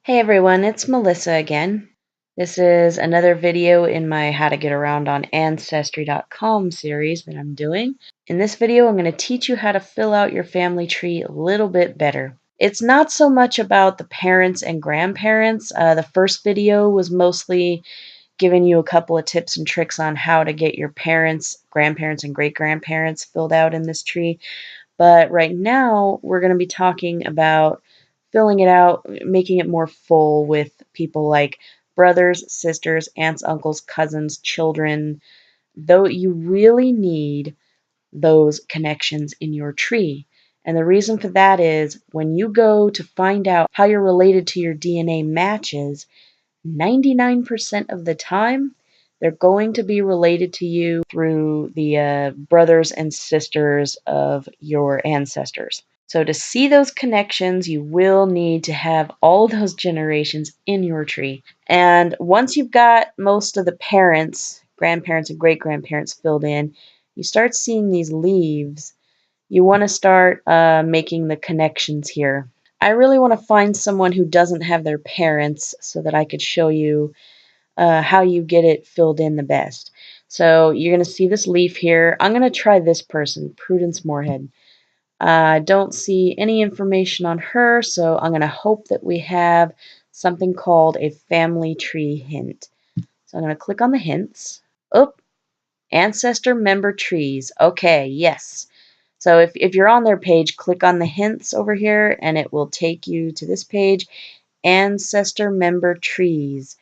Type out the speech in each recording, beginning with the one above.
Hey everyone, it's Melissa again. This is another video in my How to Get Around on Ancestry.com series that I'm doing. In this video, I'm going to teach you how to fill out your family tree a little bit better. It's not so much about the parents and grandparents. The first video was mostly giving you a couple of tips and tricks on how to get your parents, grandparents, and great-grandparents filled out in this tree. But right now, we're going to be talking about filling it out, making it more full with people like brothers, sisters, aunts, uncles, cousins, children. Though you really need those connections in your tree. And the reason for that is when you go to find out how you're related to your DNA matches, 99% of the time, they're going to be related to you through the brothers and sisters of your ancestors. So to see those connections, you will need to have all those generations in your tree. And once you've got most of the parents, grandparents, and great-grandparents filled in, you start seeing these leaves. You want to start making the connections here. I really want to find someone who doesn't have their parents so that I could show you how you get it filled in the best. So you're going to see this leaf here. I'm going to try this person, Prudence Moorhead. I don't see any information on her, so I'm going to hope that we have something called a family tree hint. So I'm going to click on the hints. Oh, ancestor member trees. Okay, yes. So if you're on their page, click on the hints over here, and it will take you to this page, ancestor member trees.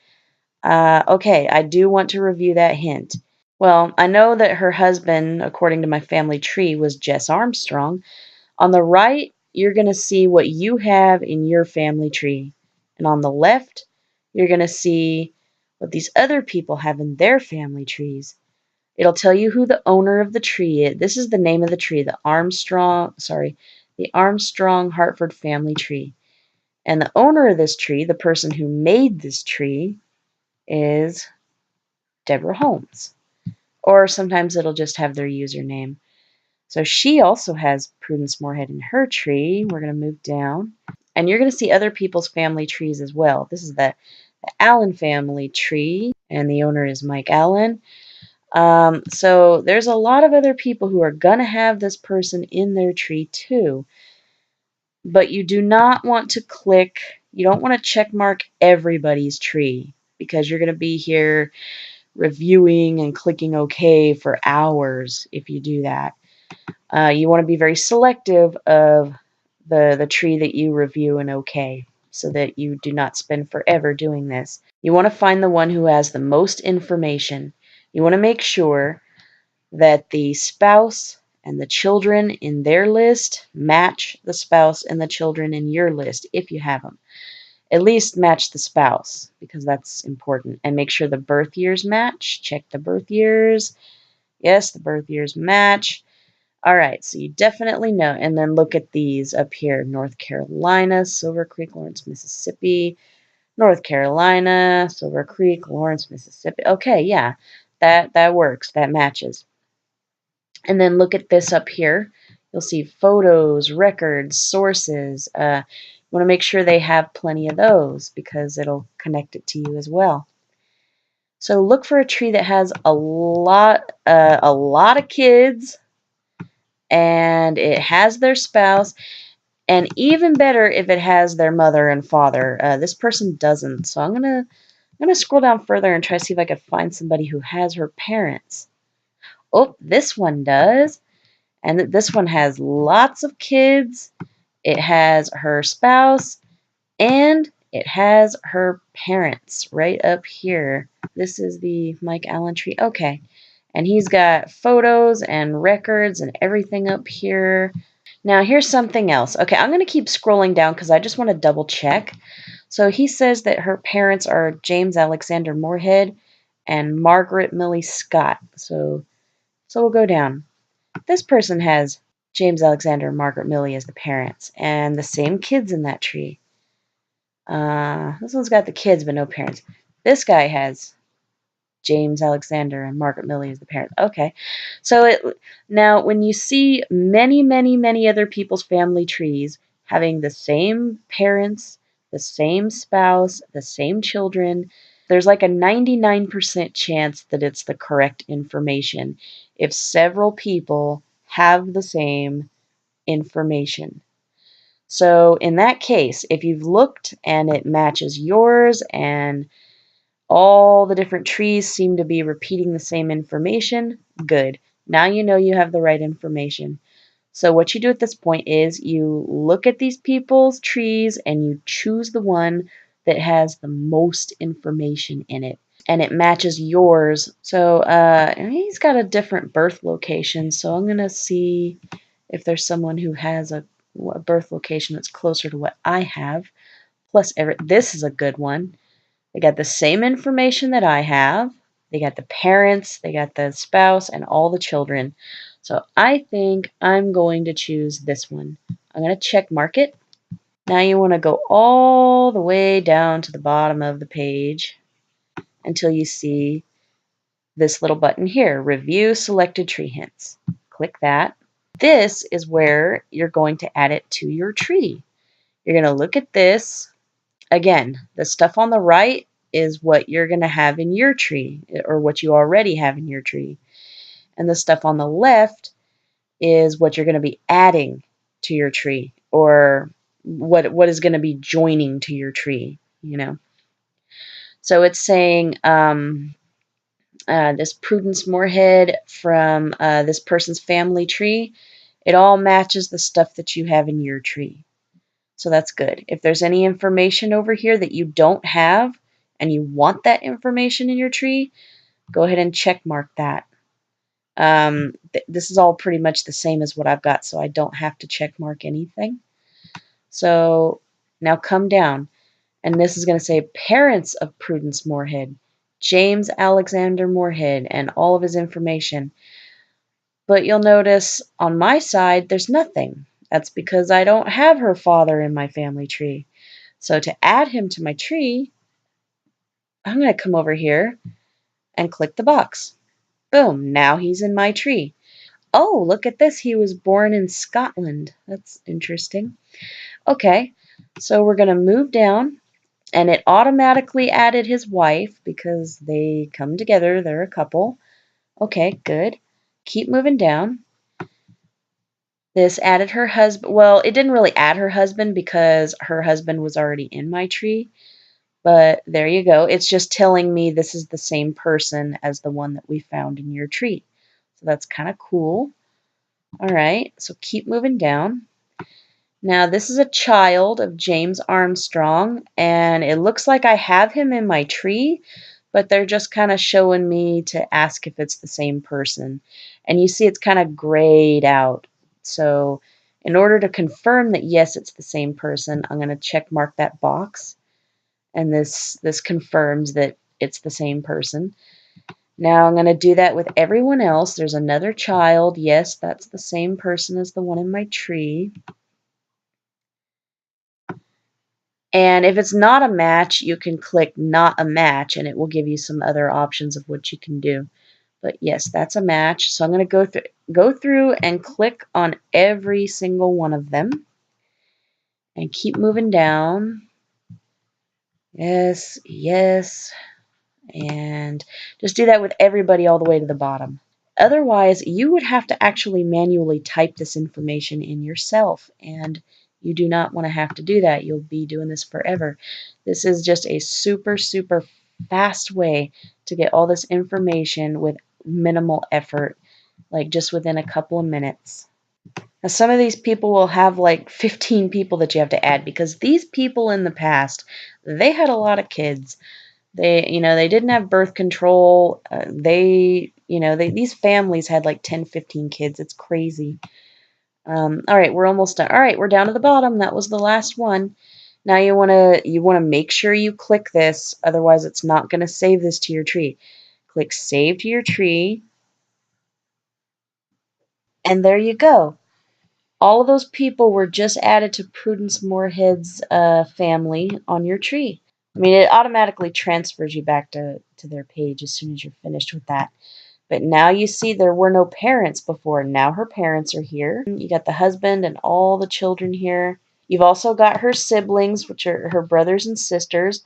Okay, I do want to review that hint. Well, I know that her husband, according to my family tree, was Jess Armstrong. On the right, you're going to see what you have in your family tree. And on the left, you're going to see what these other people have in their family trees. It'll tell you who the owner of the tree is. This is the name of the tree, the Armstrong Hartford family tree. And the owner of this tree, the person who made this tree, is Deborah Holmes. Or sometimes it'll just have their username. So she also has Prudence Moorhead in her tree. We're going to move down. And you're going to see other people's family trees as well. This is the Allen family tree, and the owner is Mike Allen. So there's a lot of other people who are going to have this person in their tree too. But you do not want to you don't want to check mark everybody's tree because you're going to be here reviewing and clicking OK for hours if you do that. You want to be very selective of the tree that you review and OK so that you do not spend forever doing this. You want to find the one who has the most information. You want to make sure that the spouse and the children in their list match the spouse and the children in your list if you have them. At least match the spouse because that's important. And make sure the birth years match. Check the birth years. Yes, the birth years match. All right, so you definitely know. And then look at these up here. North Carolina, Silver Creek, Lawrence, Mississippi. North Carolina, Silver Creek, Lawrence, Mississippi. Okay, yeah, that works. That matches. And then look at this up here. You'll see photos, records, sources. You want to make sure they have plenty of those because it'll connect it to you as well. So look for a tree that has a lot of kids, and it has their spouse, and even better if it has their mother and father. This person doesn't, so I'm gonna scroll down further and try to see if I can find somebody who has her parents. Oh, this one does. And this one has lots of kids. It has her spouse. And it has her parents right up here. This is the Mike Allen tree. Okay. And he's got photos and records and everything up here. Now, here's something else. Okay, I'm going to keep scrolling down because I just want to double check. So he says that her parents are James Alexander Moorhead and Margaret Millie Scott. So we'll go down. This person has James Alexander and Margaret Millie as the parents, and the same kids in that tree. This one's got the kids, but no parents. This guy has James Alexander and Margaret Millie as the parents. Okay. So now when you see many, many, many other people's family trees having the same parents, the same spouse, the same children. There's like a 99% chance that it's the correct information if several people have the same information. So in that case, if you've looked and it matches yours and all the different trees seem to be repeating the same information, good. Now you know you have the right information. So what you do at this point is you look at these people's trees and you choose the one that has the most information in it and it matches yours. So he's got a different birth location, so I'm going to see if there's someone who has a birth location that's closer to what I have. Plus, this is a good one. They got the same information that I have. They got the parents, they got the spouse, and all the children. So I think I'm going to choose this one. I'm going to check mark it. Now you want to go all the way down to the bottom of the page until you see this little button here, Review Selected Tree Hints. Click that. This is where you're going to add it to your tree. You're going to look at this. Again, the stuff on the right is what you're going to have in your tree or what you already have in your tree. And the stuff on the left is what you're going to be adding to your tree or what is going to be joining to your tree, you know. So it's saying this Prudence Moorhead from this person's family tree, it all matches the stuff that you have in your tree. So that's good. If there's any information over here that you don't have and you want that information in your tree, go ahead and check mark that. This is all pretty much the same as what I've got, so I don't have to check mark anything. So now come down, and this is going to say parents of Prudence Moorhead, James Alexander Moorhead, and all of his information. But you'll notice on my side, there's nothing. That's because I don't have her father in my family tree. So to add him to my tree, I'm going to come over here and click the box. Boom, now he's in my tree. Oh, look at this. He was born in Scotland. That's interesting. Okay, so we're going to move down, and it automatically added his wife because they come together. They're a couple. Okay, good. Keep moving down. This added her husband. Well, it didn't really add her husband because her husband was already in my tree. But there you go. It's just telling me this is the same person as the one that we found in your tree. So that's kind of cool. All right, so keep moving down. Now this is a child of James Armstrong, and it looks like I have him in my tree, but they're just kind of showing me to ask if it's the same person. And you see it's kind of grayed out. So in order to confirm that yes, it's the same person, I'm going to check mark that box. And this confirms that it's the same person. Now I'm going to do that with everyone else. There's another child. Yes, that's the same person as the one in my tree. And if it's not a match, you can click not a match and it will give you some other options of what you can do. But yes, that's a match. So I'm going to go through and click on every single one of them and keep moving down. Yes, yes. And just do that with everybody all the way to the bottom. Otherwise, you would have to actually manually type this information in yourself, and you do not want to have to do that. You'll be doing this forever. This is just a super, super fast way to get all this information with minimal effort, like just within a couple of minutes. Now, some of these people will have like 15 people that you have to add because these people in the past, they had a lot of kids. They didn't have birth control. These families had like 10, 15 kids. It's crazy. All right, we're almost done. All right, we're down to the bottom. That was the last one. Now you wanna make sure you click this, otherwise it's not gonna save this to your tree. Click Save to your tree, and there you go. All of those people were just added to Prudence Moorhead's family on your tree. I mean, it automatically transfers you back to their page as soon as you're finished with that. But now you see there were no parents before. Now her parents are here. You got the husband and all the children here. You've also got her siblings, which are her brothers and sisters.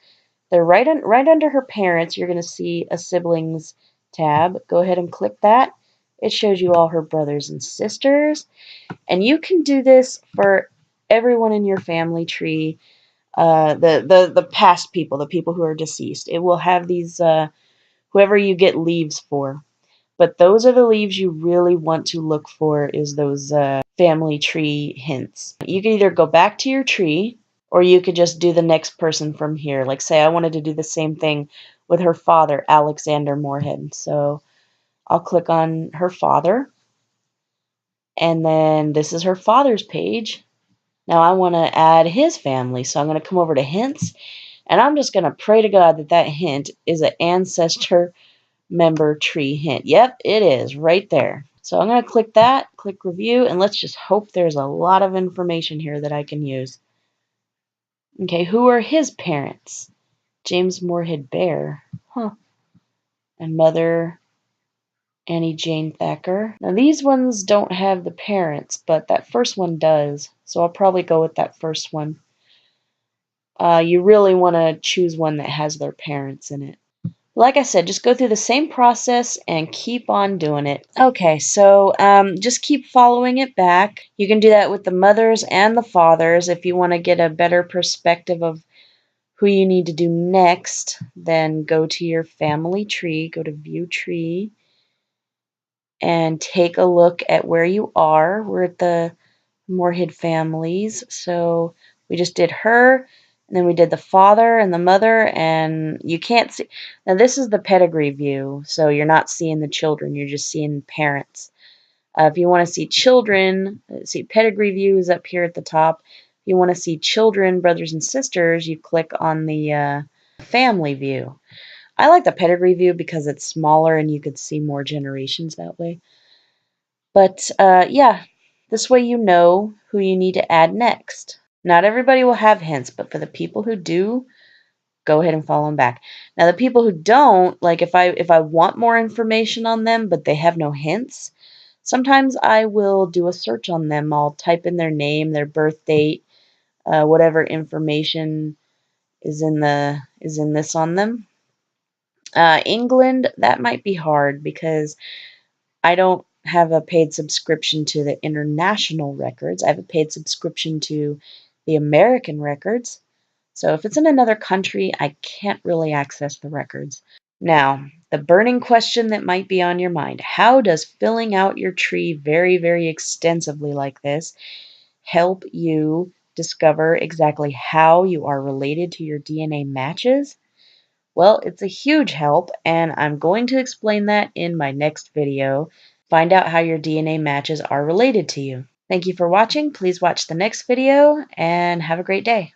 They're right under her parents. You're going to see a siblings tab. Go ahead and click that. It shows you all her brothers and sisters. And you can do this for everyone in your family tree. The past people, the people who are deceased. It will have these whoever you get leaves for. But those are the leaves you really want to look for, is those family tree hints. You can either go back to your tree, or you could just do the next person from here. Like, say I wanted to do the same thing with her father, Alexander Moorhead. So I'll click on her father, and then this is her father's page. Now I want to add his family, so I'm going to come over to hints, and I'm just going to pray to God that that hint is an ancestor member tree hint. Yep, it is right there. So I'm going to click that, click review, and let's just hope there's a lot of information here that I can use. Okay, who are his parents? James Moorhead Bear. Huh. And mother Annie Jane Thacker. Now these ones don't have the parents, but that first one does. So I'll probably go with that first one. You really want to choose one that has their parents in it. Like I said, just go through the same process and keep on doing it. Okay, so just keep following it back. You can do that with the mothers and the fathers. If you want to get a better perspective of who you need to do next, then go to your family tree, go to View Tree, and take a look at where you are. We're at the Moorhead families. So we just did her, and then we did the father and the mother, and you can't see. Now this is the pedigree view, so you're not seeing the children, you're just seeing parents. If you want to see children, see pedigree view is up here at the top. If you want to see children, brothers and sisters, you click on the family view. I like the pedigree view because it's smaller and you could see more generations that way. But yeah, this way you know who you need to add next. Not everybody will have hints, but for the people who do, go ahead and follow them back. Now the people who don't, like if I want more information on them but they have no hints, sometimes I will do a search on them. I'll type in their name, their birth date, whatever information is in this on them. England, that might be hard because I don't have a paid subscription to the international records. I have a paid subscription to the American records. So if it's in another country, I can't really access the records. Now, the burning question that might be on your mind: how does filling out your tree very, very extensively like this help you discover exactly how you are related to your DNA matches? Well, it's a huge help, and I'm going to explain that in my next video. Find out how your DNA matches are related to you. Thank you for watching. Please watch the next video, and have a great day.